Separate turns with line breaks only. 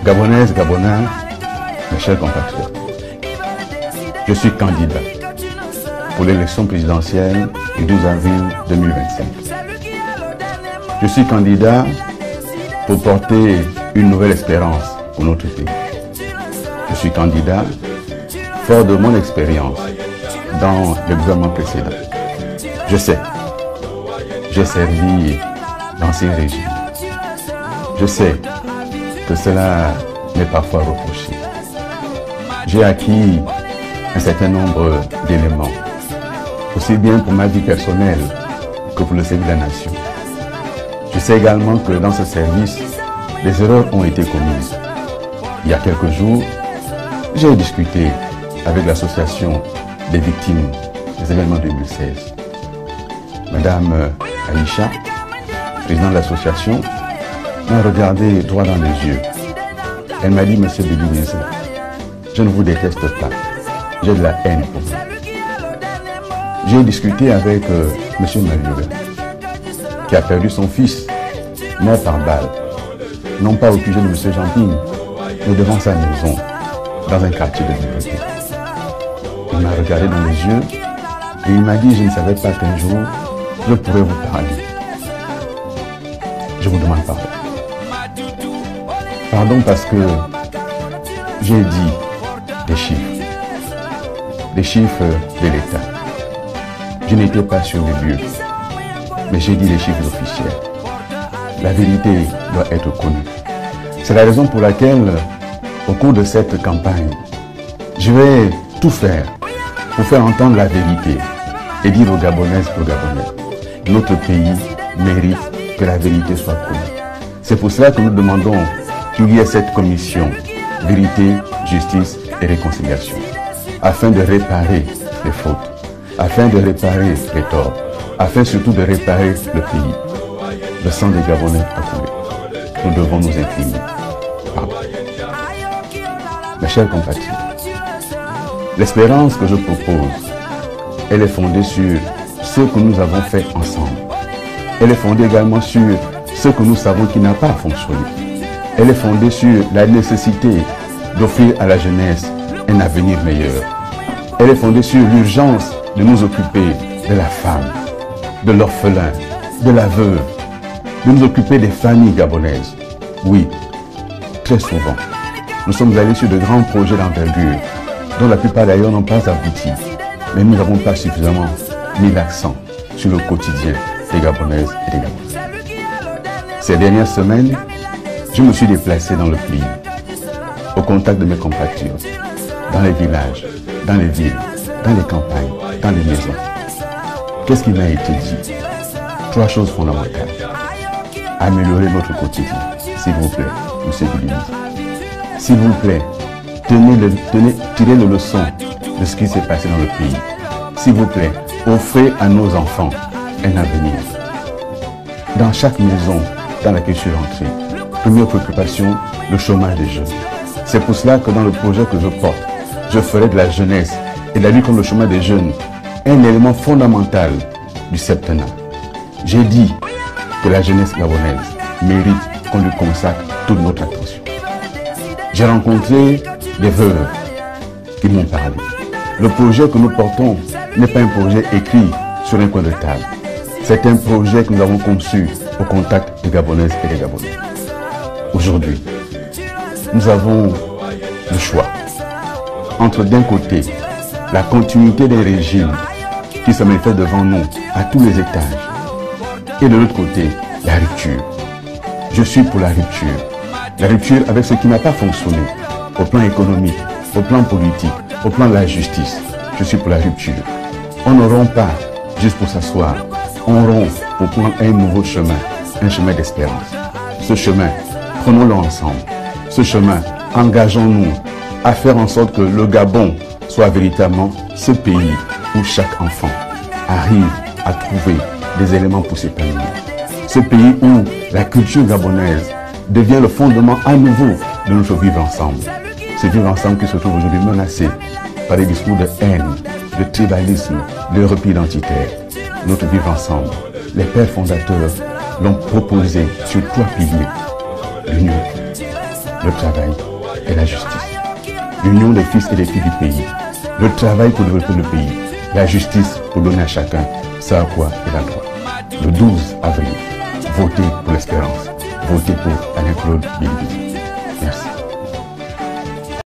Gabonaises, Gabonais, mes chers compatriotes, je suis candidat pour l'élection présidentielle du 12 avril 2025. Je suis candidat pour porter une nouvelle espérance pour notre pays. Je suis candidat fort de mon expérience dans le gouvernement précédent. Je sais, j'ai servi l'ancien régime. Je sais que cela m'est parfois reproché. J'ai acquis un certain nombre d'éléments, aussi bien pour ma vie personnelle que pour le service de la nation. Je sais également que dans ce service, des erreurs ont été commises. Il y a quelques jours, j'ai discuté avec l'association des victimes des événements 2016. Madame Aïcha, présidente de l'association, m'a regardé droit dans les yeux. Elle m'a dit, Monsieur Bédouézé, je ne vous déteste pas, j'ai de la haine pour vous. J'ai discuté avec Monsieur Malheureux, qui a perdu son fils, mort par balle, non pas au QG de Monsieur Jean-Ping, mais devant sa maison, dans un quartier de Liberté. Il m'a regardé dans les yeux et il m'a dit, je ne savais pas qu'un jour, je pourrais vous parler. Je vous demande pardon. Pardon parce que j'ai dit des chiffres de l'État. Je n'étais pas sur les lieux, mais j'ai dit les chiffres officiels. La vérité doit être connue. C'est la raison pour laquelle, au cours de cette campagne, je vais tout faire pour faire entendre la vérité et dire aux Gabonaises et aux Gabonais, notre pays mérite que la vérité soit connue. C'est pour cela que nous demandons qu'il y ait cette commission vérité, justice et réconciliation, afin de réparer les fautes, afin de réparer les torts, afin surtout de réparer le pays. Le sang des Gabonais a coulé. Nous devons nous incliner. Pardon. Mes chers compatriotes, l'espérance que je propose, elle est fondée sur ce que nous avons fait ensemble. Elle est fondée également sur ce que nous savons qui n'a pas fonctionné. Elle est fondée sur la nécessité d'offrir à la jeunesse un avenir meilleur. Elle est fondée sur l'urgence de nous occuper de la femme, de l'orphelin, de la veuve, de nous occuper des familles gabonaises. Oui, très souvent, nous sommes allés sur de grands projets d'envergure, dont la plupart d'ailleurs n'ont pas abouti. Mais nous n'avons pas suffisamment mis l'accent sur le quotidien des Gabonaises et des Gabonais. Ces dernières semaines, je me suis déplacé dans le pays, au contact de mes compatriotes, dans les villages, dans les villes, dans les campagnes, dans les maisons. Qu'est-ce qui m'a été dit? 3 choses fondamentales. Améliorer notre quotidien, s'il vous plaît, Monsieur Bédouézé. S'il vous plaît, tirez les leçons de ce qui s'est passé dans le pays. S'il vous plaît, offrez à nos enfants un avenir. Dans chaque maison dans laquelle je suis rentré, première préoccupation, le chômage des jeunes. C'est pour cela que dans le projet que je porte, je ferai de la jeunesse et de la lutte contre le chômage des jeunes un élément fondamental du septennat. J'ai dit que la jeunesse gabonaise mérite qu'on lui consacre toute notre attention. J'ai rencontré des veuves qui m'ont parlé. Le projet que nous portons n'est pas un projet écrit sur un coin de table. C'est un projet que nous avons conçu au contact des Gabonaises et des Gabonais. Aujourd'hui, nous avons le choix entre d'un côté la continuité des régimes qui se manifestent devant nous à tous les étages et de l'autre côté la rupture. Je suis pour la rupture avec ce qui n'a pas fonctionné au plan économique, au plan politique, au plan de la justice. Je suis pour la rupture. On ne rompt pas juste pour s'asseoir, on rompt pour prendre un nouveau chemin, un chemin d'espérance. Ce chemin, prenons-le ensemble. Ce chemin, engageons-nous à faire en sorte que le Gabon soit véritablement ce pays où chaque enfant arrive à trouver des éléments pour s'épanouir. Ce pays où la culture gabonaise devient le fondement à nouveau de notre vivre ensemble. Ce vivre ensemble qui se trouve aujourd'hui menacé par des discours de haine, de tribalisme, de repli identitaire. Notre vivre ensemble, les pères fondateurs l'ont proposé sur 3 piliers. L'union, le travail et la justice. L'union des fils et des filles du pays, le travail pour développer le pays, la justice pour donner à chacun ce à quoi il a droit. Le 12 avril, votez pour l'espérance, votez pour Alain-Claude Bibi.